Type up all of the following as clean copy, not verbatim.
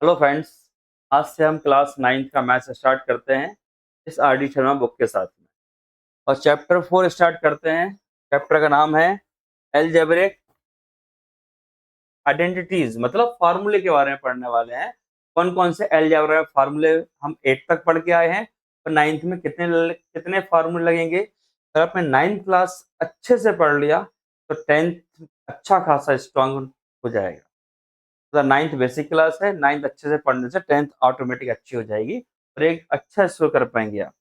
Hello friends. आज से हम क्लास 9th का मैथ्स स्टार्ट करते हैं इस आर डी शर्मा बुक के साथ में। और चैप्टर 4 स्टार्ट करते हैं। चैप्टर का नाम है एलजेब्रिक आइडेंटिटीज, मतलब फार्मूले के बारे में पढ़ने वाले हैं। कौन कौन से एलजेब्रा फार्मूले हम 8 तक पढ़ के आए हैं और 9th में कितने फार्मूले लगेंगे। अगर आपने 9th क्लास अच्छे से पढ़ लिया तो 10th अच्छा खासा स्ट्रांग हो जाएगा। तो 9th बेसिक क्लास है, 9th अच्छे से पढ़ने से 10th ऑटोमेटिक अच्छी हो जाएगी और एक अच्छा स्कोर कर पाएंगे आप।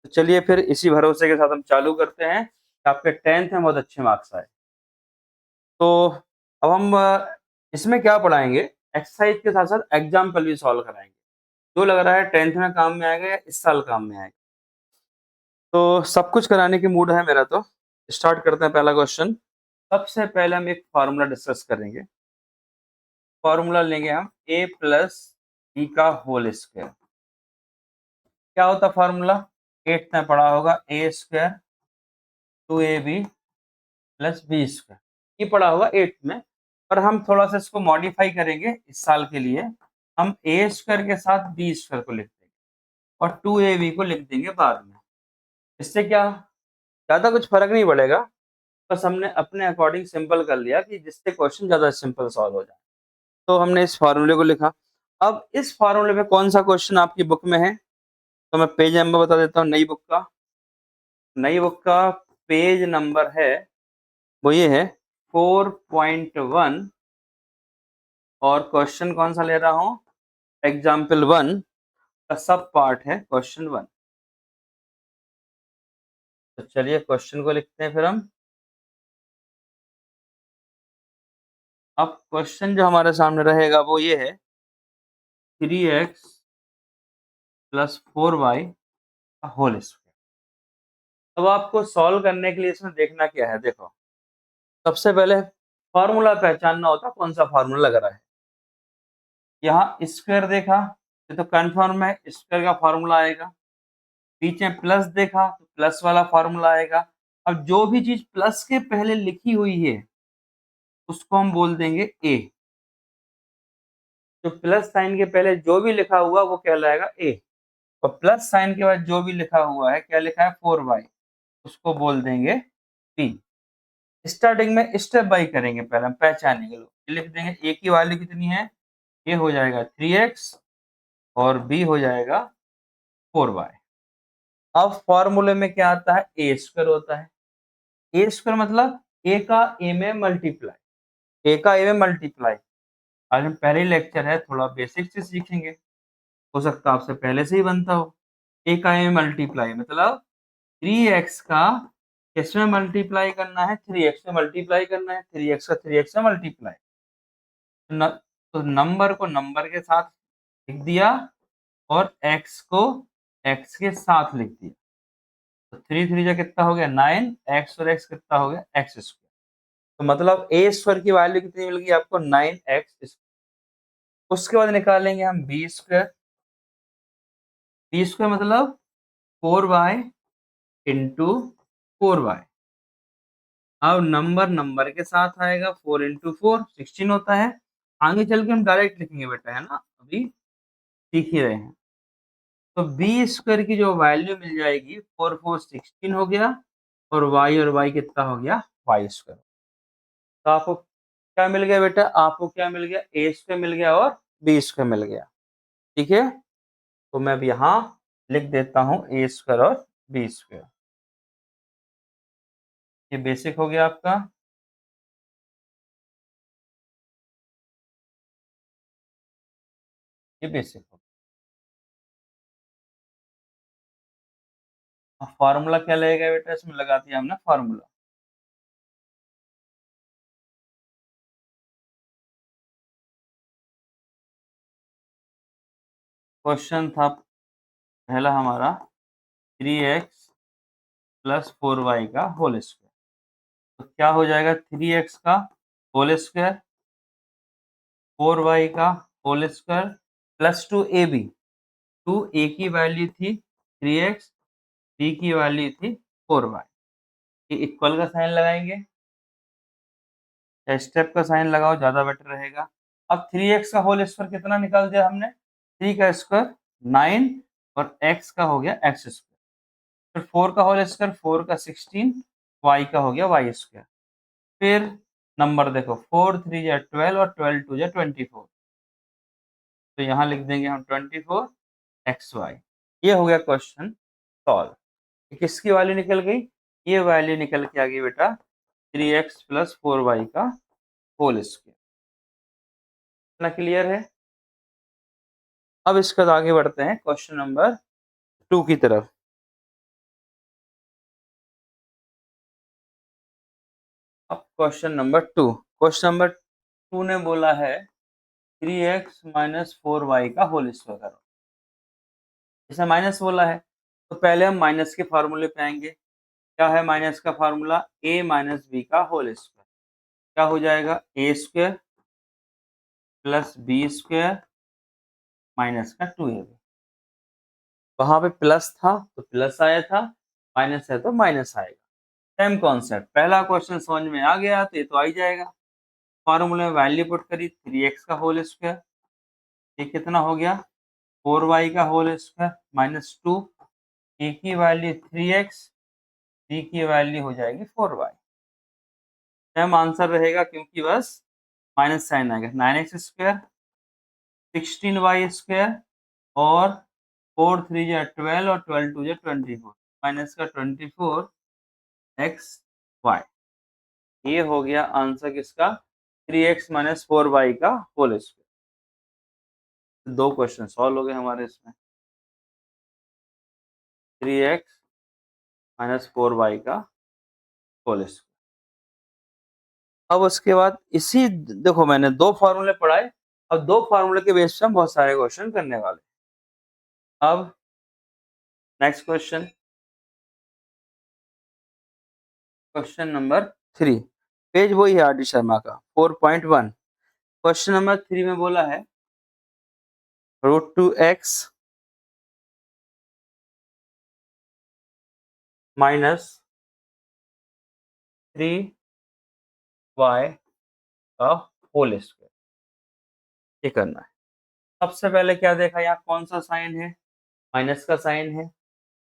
तो चलिए फिर इसी भरोसे के साथ हम चालू करते हैं कि आपके 10th में बहुत अच्छे मार्क्स आए। तो अब हम इसमें क्या पढ़ाएंगे, एक्सरसाइज के साथ साथ एग्जाम्पल भी सॉल्व कराएंगे। जो लग रहा है 10th में काम में आएगा या इस साल काम में आएगा, तो सब कुछ कराने की मूड है मेरा। तो स्टार्ट करते हैं। पहला क्वेश्चन, सबसे पहले हम एक फार्मूला डिस्कस करेंगे। फार्मूला लेंगे हम a प्लस बी का होल स्क्वायर। क्या होता फार्मूला, 8th में पढ़ा होगा, A square 2ab plus B square. ये पढ़ा होगा 8th में, पर हम थोड़ा सा इसको मॉडिफाई करेंगे इस साल के लिए। हम ए स्क्वायर के साथ बी स्क्वायर को लिख देंगे और 2ab को लिख देंगे बाद में। इससे क्या ज्यादा कुछ फर्क नहीं पड़ेगा, बस हमने अपने अकॉर्डिंग सिंपल कर लिया कि जिससे क्वेश्चन ज्यादा सिंपल सॉल्व हो जाए। तो हमने इस फार्मूले को लिखा। अब इस फार्मूले में कौन सा क्वेश्चन आपकी बुक में है, तो मैं पेज नंबर बता देता हूँ। नई बुक का पेज नंबर है, वो ये है 4.1। और क्वेश्चन कौन सा ले रहा हूँ, एग्जाम्पल 1 का सब पार्ट है क्वेश्चन 1। तो चलिए क्वेश्चन को लिखते हैं फिर हम। अब क्वेश्चन जो हमारे सामने रहेगा वो ये है, 3x प्लस 4y का होल स्क्वायर। अब आपको सॉल्व करने के लिए इसमें देखना क्या है, देखो सबसे पहले फार्मूला पहचानना होता है, कौन सा फार्मूला लग रहा है। यहाँ स्क्वायर देखा, ये तो कन्फर्म है स्क्वायर का फार्मूला आएगा। बीच में प्लस देखा तो प्लस वाला फार्मूला आएगा। अब जो भी चीज प्लस के पहले लिखी हुई है उसको हम बोल देंगे ए। तो प्लस साइन के पहले जो भी लिखा हुआ वो कहलाएगा ए, और प्लस साइन के बाद जो भी लिखा हुआ है, क्या लिखा है 4y, उसको बोल देंगे बी। स्टार्टिंग में स्टेप बाई करेंगे, पहले हम पहचानेंगे। लोग लिख देंगे ए की वैल्यू कितनी है, ए हो जाएगा 3x और बी हो जाएगा 4y। अब फॉर्मूले में क्या आता है, ए स्क्वायर होता है। ए स्क्वायर मतलब ए का ए में मल्टीप्लाई, ए का ए में मल्टीप्लाई। आज हम पहले लेक्चर है, थोड़ा बेसिक से सीखेंगे, हो सकता है आपसे पहले से ही बनता हो। ए का ए में मल्टीप्लाई मतलब 3x का किसमें मल्टीप्लाई करना है, 3x में मल्टीप्लाई करना है। 3x का 3x में मल्टीप्लाई, तो नंबर को नंबर के साथ लिख दिया और x को x के साथ लिख दिया। तो 3 3 जा कितना हो गया 9, x और x कितना हो गया x स्क्वायर। तो मतलब ए स्क्वायर की वैल्यू कितनी मिल गई आपको, 9x। उसके बाद निकालेंगे हम बी स्क्वायर। बी स्क्वायर मतलब 4y इंटू 4y। अब नंबर नंबर के साथ आएगा, 4 इंटू 4 16 होता है। आगे चल के हम डायरेक्ट लिखेंगे बेटा, है ना, अभी सीख ही रहे हैं। तो बी स्क्वायर की जो वैल्यू मिल जाएगी 4 4 16 हो गया, और y कितना हो गया वाई स्क्वायर। तो आपको क्या मिल गया बेटा, आपको क्या मिल गया, ए स्क्वायर मिल गया और बी स्क्वायर मिल गया। ठीक है, तो मैं अब यहाँ लिख देता हूँ ए स्क्वायर और बी स्क्वायर। ये बेसिक हो गया आपका। ये बेसिक हो गया। फार्मूला क्या लगेगा बेटा, इसमें लगा दिया हमने फार्मूला। क्वेश्चन था पहला हमारा 3x प्लस 4y का होल स्क्वायर। तो क्या हो जाएगा, 3x का होल स्क्वायर, 4y का whole square plus 2ab। 2a की वैल्यू थी 3x, b की वैल्यू थी 4y। ये इक्वल का साइन लगाएंगे या स्टेप का साइन लगाओ, ज्यादा बेटर रहेगा। अब 3x का होल स्क्वायर कितना निकाल दिया हमने, 3 का स्क्वायर 9 और x का हो गया x स्क्वायर, फिर 4 का होल स्क्वायर 4 का 16, y का हो गया y स्क्वायर। फिर नंबर देखो 4 3 या 12 और 12 2 या 24, तो यहाँ लिख देंगे हम 24xy। ये हो गया क्वेश्चन सॉल्व। किसकी वैल्यू निकल गई, ये वैल्यू निकल के आ गई बेटा 3x प्लस 4y का होल स्क्वायर। इतना क्लियर है। अब इसके बाद आगे बढ़ते हैं क्वेश्चन नंबर 2 की तरफ। अब क्वेश्चन नंबर 2, क्वेश्चन नंबर 2 ने बोला है 3x माइनस 4y का होल स्क्वायर करो। जैसे माइनस बोला है तो पहले हम माइनस के फार्मूले पे आएंगे। क्या है माइनस का फार्मूला, a माइनस बी का होल स्क्वायर। क्या हो जाएगा, a square plus B square minus का 2ab। वहां पे प्लस था तो प्लस आया था, माइनस है तो माइनस आएगा। सेम कॉन्सेप्ट, पहला क्वेश्चन समझ में आ गया तो ये तो आ ही जाएगा। फॉर्मूले में वैल्यू पुट करी 3x का होल स्क्वायर, ये कितना हो गया 4y का होल स्क्वायर माइनस 2, a की वैल्यू 3x, b की वैल्यू हो जाएगी 4y। सेम आंसर रहेगा क्योंकि बस माइनस साइन आएगा। 9x स्क्वायर 16y स्क्वायर और 4 3 या 12 और 12 2 या 24 माइनस का 24xy। ये हो गया आंसर किसका, 3x माइनस 4y का होल स्क्वायर। दो क्वेश्चन सॉल्व हो गए हमारे इसमें, 3x माइनस 4y का होल स्क्वायर। अब उसके बाद इसी देखो मैंने दो फार्मूले पढ़ाए, अब दो फार्मूले के बेस पे हम बहुत सारे क्वेश्चन करने वाले। अब next question, question number 3, page वही है आर डी शर्मा का 4.1। क्वेश्चन नंबर 3 में बोला है √2x माइनस 3y का होल स्क्वायर, ये करना है। सबसे पहले क्या देखा, यहाँ कौन सा साइन है, माइनस का साइन है।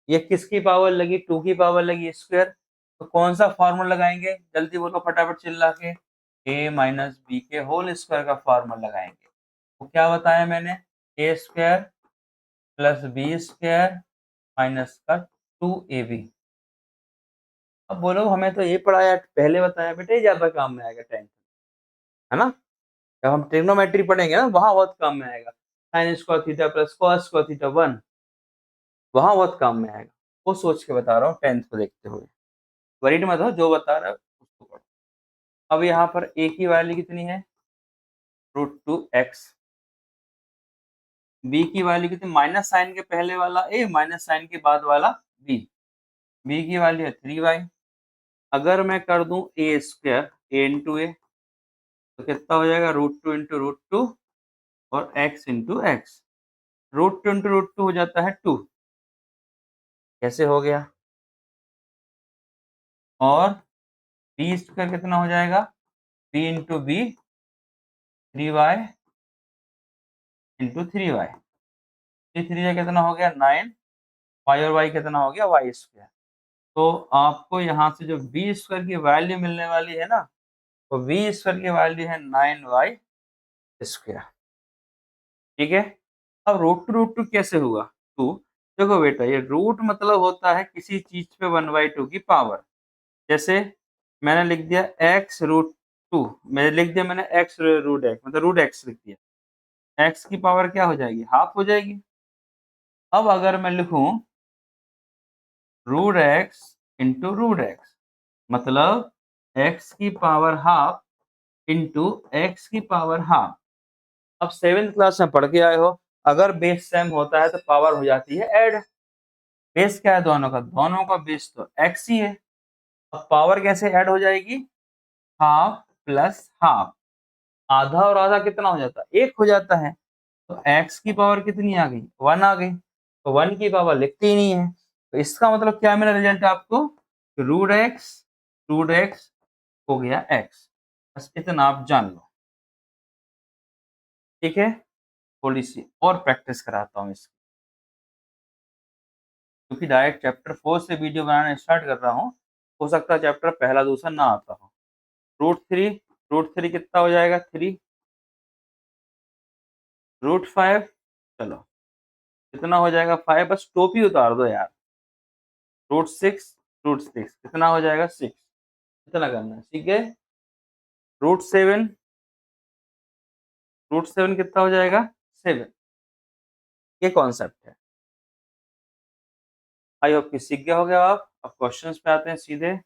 ये किसकी पावर लगी, 2 की पावर लगी स्क्वायर, तो कौन सा फॉर्मूला लगाएंगे, जल्दी बोलो फटाफट चिल्ला के, a माइनस बी के होल स्क्वायर का फॉर्मूला लगाएंगे। तो क्या बताया मैंने, a square plus B square minus का 2ab। अब बोलो हमें तो ये पढ़ाया पहले बताया बेटे, ज्यादा काम में आएगा टेंथ, है ना। जब हम ट्रिग्नोमेट्री पढ़ेंगे ना वहां बहुत काम में आएगा, sine square theta plus cos square theta 1, वहां बहुत काम में आएगा। वो सोच के बता रहा हूँ टेंथ को देखते हुए, वरीड मत हो, जो बता रहा है उसको पढ़ो। अब यहाँ पर a की वैल्यू कितनी है, √2x, b की वैल्यू कितनी, माइनस साइन के पहले वाला a माइनस साइन के बाद वाला b, b की वैल्यू है 3y। अगर मैं कर दूं a स्क्वायर a इंटू ए, तो कितना हो जाएगा √2 इंटू √2 और x इंटू एक्स। √2 इंटू √2 हो जाता है 2, कैसे हो गया, और b स्क्वायर कितना हो जाएगा, b into B 3y into 3y, 3 कितना हो गया 9, y और y कितना हो गया y स्क्वायर। तो आपको यहाँ से जो बी स्क्वायर की वैल्यू मिलने वाली है ना, तो बी स्क्वायर की वैल्यू है 9y स्क्वायर। ठीक है। अब √2 कैसे हुआ 2, देखो बेटा ये रूट मतलब होता है किसी चीज पे 1/2 की पावर। जैसे मैंने लिख दिया x√2, मैंने लिख दिया मैंने x√x मतलब √x लिख दिया, x की पावर क्या हो जाएगी, हाफ हो जाएगी। अब अगर मैं लिखूं √x इंटू √x मतलब x की पावर हाफ इंटू x की पावर हाफ। अब 7th क्लास में पढ़ के आए हो, अगर बेस सेम होता है तो पावर हो जाती है ऐड। बेस क्या है दोनों का, दोनों का बेस तो x ही है। अब पावर कैसे ऐड हो जाएगी, हाफ प्लस हाफ, आधा और आधा कितना हो जाता है, 1 हो जाता है। तो x की पावर कितनी आ गई, 1 आ गई, तो 1 की पावर लिखती ही नहीं है। तो इसका मतलब क्या मिला रिजल्ट आपको, √x हो गया x। बस इतना आप जान लो। ठीक है, थोड़ी सी और प्रैक्टिस कराता हूँ इसकी, क्योंकि डायरेक्ट चैप्टर 4 से वीडियो बनाना स्टार्ट कर रहा हूँ, हो सकता है चैप्टर पहला दूसरा ना आता हो। रूट थ्री कितना हो जाएगा? 3 √5, चलो कितना हो जाएगा? 5, बस टोपी उतार दो यार। √6 कितना हो जाएगा? 6, इतना करना है, ठीक है। √7 कितना हो जाएगा? 7। ये कॉन्सेप्ट है, आई होप कि सीख गया हो गया आप। अब क्वेश्चंस पे आते हैं सीधे।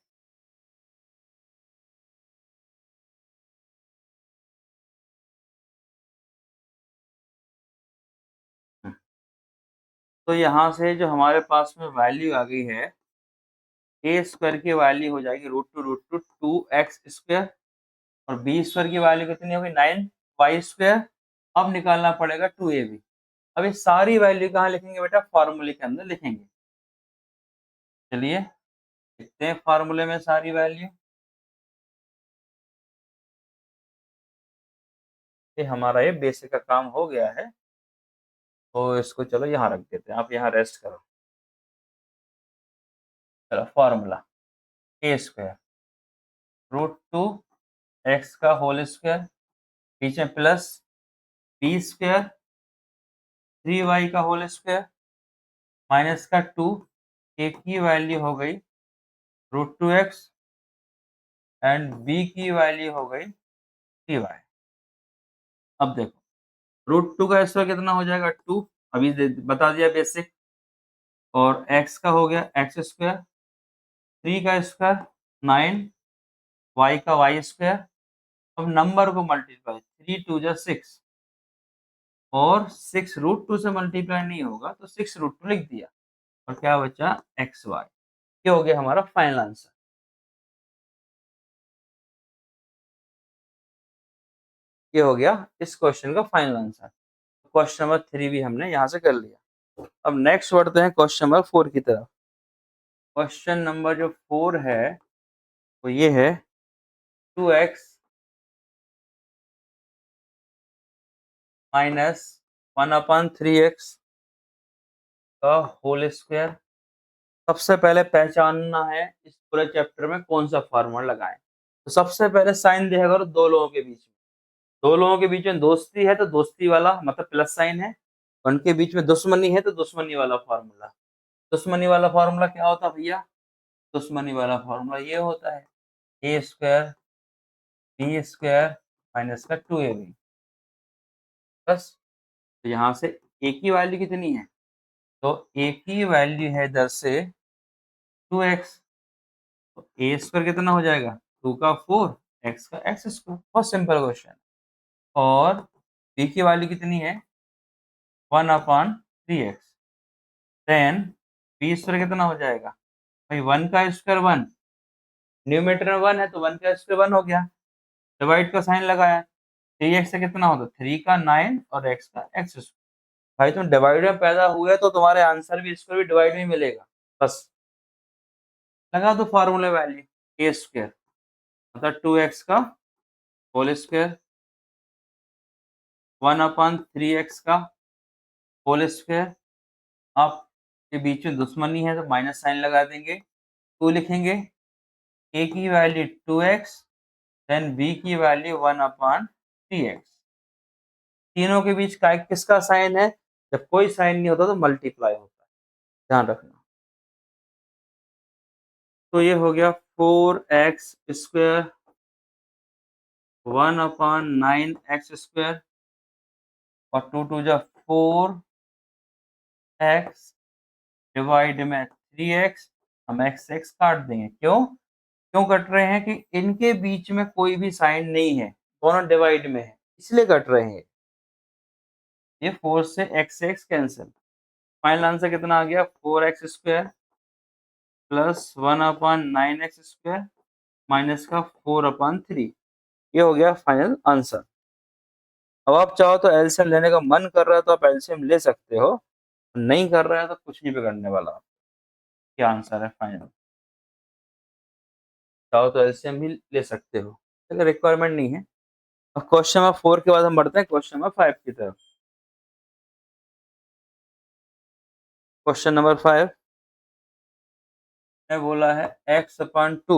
तो यहाँ से जो हमारे पास में वैल्यू आ गई है, ए स्क्वायर की वैल्यू हो जाएगी √2 और बी स्क्वायर की वैल्यू कितनी होगी? 9y²। अब निकालना पड़ेगा 2ab। अब ये सारी वैल्यू कहाँ लिखेंगे बेटा? फॉर्मूले के अंदर लिखेंगे। चलिए लिखते हैं फॉर्मूले में सारी वैल्यू। ये हमारा ये बेसिक का काम हो गया है, तो इसको चलो यहाँ रख देते हैं, आप यहाँ रेस्ट करो। चलो फॉर्मूला, a² √2x का होल स्क्वायर, बीच में प्लस b² 3y का होल स्क्वायर माइनस का 2, a की वैल्यू हो गई √2x एंड b की वैल्यू हो गई 3y। अब देखो √2 का स्क्वायर कितना हो जाएगा? 2, अभी बता दिया बेसिक। और x का हो गया x², 3 का स्क्वायर 9, y का y²। अब नंबर को मल्टीप्लाई, 3 2 जा 6, और 6 √2 से मल्टीप्लाई नहीं होगा तो 6 √2 लिख दिया, और क्या बचा? xy। ये हो गया हमारा फाइनल आंसर। ये हो गया इस क्वेश्चन का फाइनल आंसर। क्वेश्चन नंबर 3 भी हमने यहाँ से कर लिया। अब नेक्स्ट बढ़ते हैं क्वेश्चन नंबर 4 की तरफ। क्वेश्चन नंबर जो 4 है वो ये है 2x माइनस 1/3x का होल स्क्वायर। सबसे पहले पहचानना है इस पूरे चैप्टर में कौन सा फॉर्मूला लगाएं। तो सबसे पहले साइन देखा करो दो लोगों के बीच में। दो लोगों के बीच में दोस्ती है तो दोस्ती वाला मतलब प्लस साइन है, उनके बीच में दुश्मनी है तो दुश्मनी वाला फॉर्मूला। दुश्मनी वाला फॉर्मूला क्या होता है भैया? दुश्मनी वाला फॉर्मूला ये होता है a² b² माइनस का 2ab। बस, तो यहाँ से a की वैल्यू कितनी है? तो a की वैल्यू है इधर से 2x, तो a² कितना हो जाएगा? 2 का 4, x का x²। बहुत सिंपल क्वेश्चन। और b की वैल्यू कितनी है? 1/3x। देन b² कितना हो जाएगा भाई? 1 का स्क्वायर 1, न्यूमेरेटर में 1 है तो 1 का स्क्वायर 1 हो गया, डिवाइड का साइन लगाया। 3x से कितना होता? 3 का 9 और x का x²। भाई तुम डिवाइड में पैदा हुए तो तुम्हारे आंसर भी इसको भी डिवाइड में मिलेगा। बस लगा दो फॉर्मूले वैल्यू, a² मतलब 2x का होल स्क्वायर 1/3x का होल स्क्वायर। आपके बीच में दुश्मनी है तो माइनस साइन लगा देंगे, 2 लिखेंगे। a की वैल्यू 2x, देन b की वैल्यू 1/3x। तीनों के बीच का किसका साइन है? जब कोई साइन नहीं होता तो मल्टीप्लाई होता है, ध्यान रखना। तो ये हो गया 4x² 1/9x² और 2 2 जा 4x डिवाइड में 3x। हम x x काट देंगे। क्यों क्यों कट रहे हैं? कि इनके बीच में कोई भी साइन नहीं है, दोनों डिवाइड में है, इसलिए कट रहे हैं। ये 4 से x कैंसिल। फाइनल आंसर कितना आ गया? 4x² प्लस 1/9x² माइनस का 4/3। ये हो गया फाइनल आंसर। अब आप चाहो तो एलसीएम लेने का मन कर रहा है तो आप एलसीएम ले सकते हो, नहीं कर रहा है तो कुछ नहीं बिगड़ने वाला। क्या आंसर है फाइनल? चाहो तो एलसीएम भी ले सकते हो, लेकिन रिक्वायरमेंट नहीं है। अब क्वेश्चन नंबर 4 के बाद हम बढ़ते हैं क्वेश्चन नंबर 5 की तरफ। क्वेश्चन नंबर 5 में बोला है x/2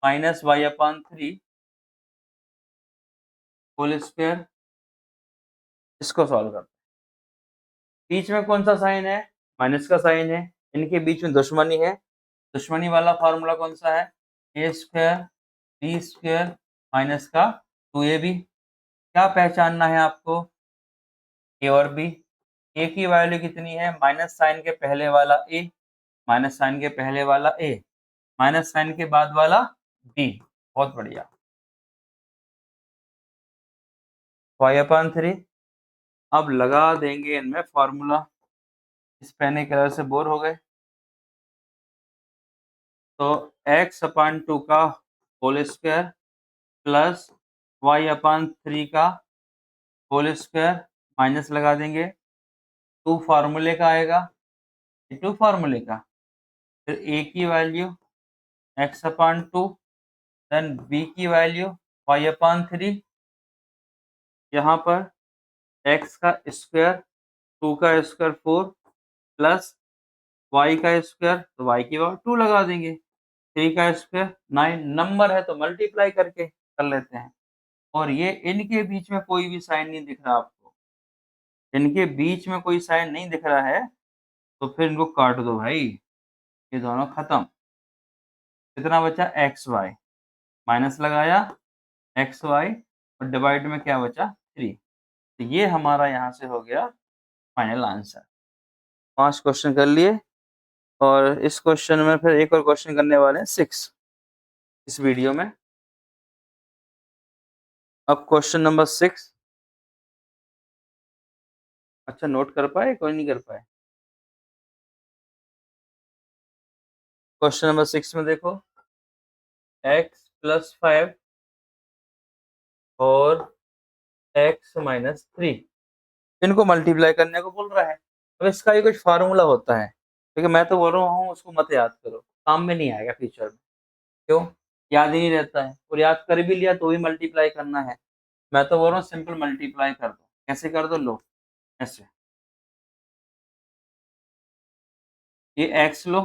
minus y/3 whole square, इसको सॉल्व करते हैं। बीच में कौन सा साइन है? माइनस का साइन है। इनके बीच में दुश्मनी है। दुश्मनी वाला फार्मूला कौन सा है? ए स्क्वायर बी स्क्वायर माइनस का 2ab। क्या पहचानना है आपको? ए और बी। ए की वैल्यू कितनी है? माइनस साइन के पहले वाला ए, माइनस साइन के पहले वाला ए, माइनस साइन के बाद वाला बी। बहुत बढ़िया। y/3 अब लगा देंगे इनमें फॉर्मूला। इस पेन कलर से बोर हो गए तो x/2 का होल स्क्वायर प्लस y/3 का होल स्क्वायर माइनस लगा देंगे। 2 फार्मूले का आएगा, 2 फार्मूले का, फिर a की वैल्यू x/2, देन b की वैल्यू y/3। यहाँ पर x का स्क्वायर 2 का स्क्वायर 4 प्लस y का स्क्वायर, तो y की वैल्यू 2 लगा देंगे। 3 का स्क्वायर 9, नंबर है तो मल्टीप्लाई करके कर लेते हैं। और ये इनके बीच में कोई भी साइन नहीं दिख रहा आपको, इनके बीच में कोई साइन नहीं दिख रहा है, तो फिर इनको काट दो भाई, ये दोनों खत्म। कितना बचा? एक्स वाई, माइनस लगाया एक्स वाई और डिवाइड में क्या बचा? 3। तो ये हमारा यहाँ से हो गया फाइनल आंसर। 5 क्वेश्चन कर लिए और इस क्वेश्चन में फिर एक और क्वेश्चन करने वाले हैं 6 इस वीडियो में। अब क्वेश्चन नंबर 6, अच्छा नोट कर पाए? कोई नहीं कर पाए? क्वेश्चन नंबर 6 में देखो x+5 और x-3 इनको मल्टीप्लाई करने को बोल रहा है। अब इसका भी कुछ फार्मूला होता है, क्योंकि मैं तो बोल रहा हूँ उसको मत याद करो, काम में नहीं आएगा फ्यूचर में। क्यों? याद ही नहीं रहता है, और याद कर भी लिया तो भी मल्टीप्लाई करना है। मैं तो बोल रहा हूँ सिंपल मल्टीप्लाई कर दो। कैसे कर दो? लो ऐसे, ये x लो,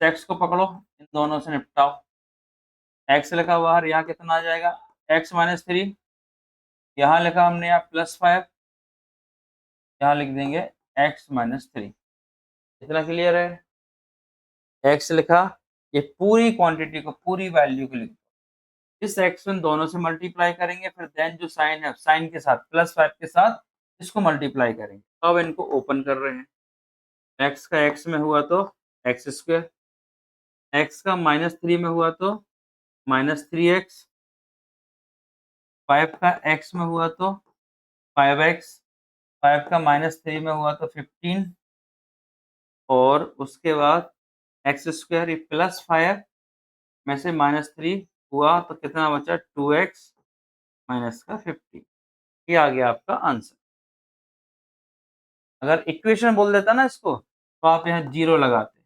x को पकड़ो, इन दोनों से निपटाओ। x लिखा बाहर, यहाँ कितना आ जाएगा? x-3। यहाँ लिखा हमने यहाँ +5, यहाँ लिख देंगे x-3। इतना क्लियर है? x लिखा, ये पूरी क्वांटिटी को, पूरी वैल्यू को लिख दो। इस x को दोनों से मल्टीप्लाई करेंगे, फिर देन जो साइन है साइन के साथ +5 के साथ इसको मल्टीप्लाई करेंगे। अब इनको ओपन कर रहे हैं। x का x में हुआ तो x², x का -3 में हुआ तो -3x, 5 का x में हुआ तो 5x, 5 का -3 में हुआ तो 15, और उसके बाद x² +5 में से -3 हुआ तो कितना बचा? 2x माइनस का 50। ये आ गया आपका आंसर। अगर इक्वेशन बोल देता ना इसको, तो आप यहाँ 0 लगाते।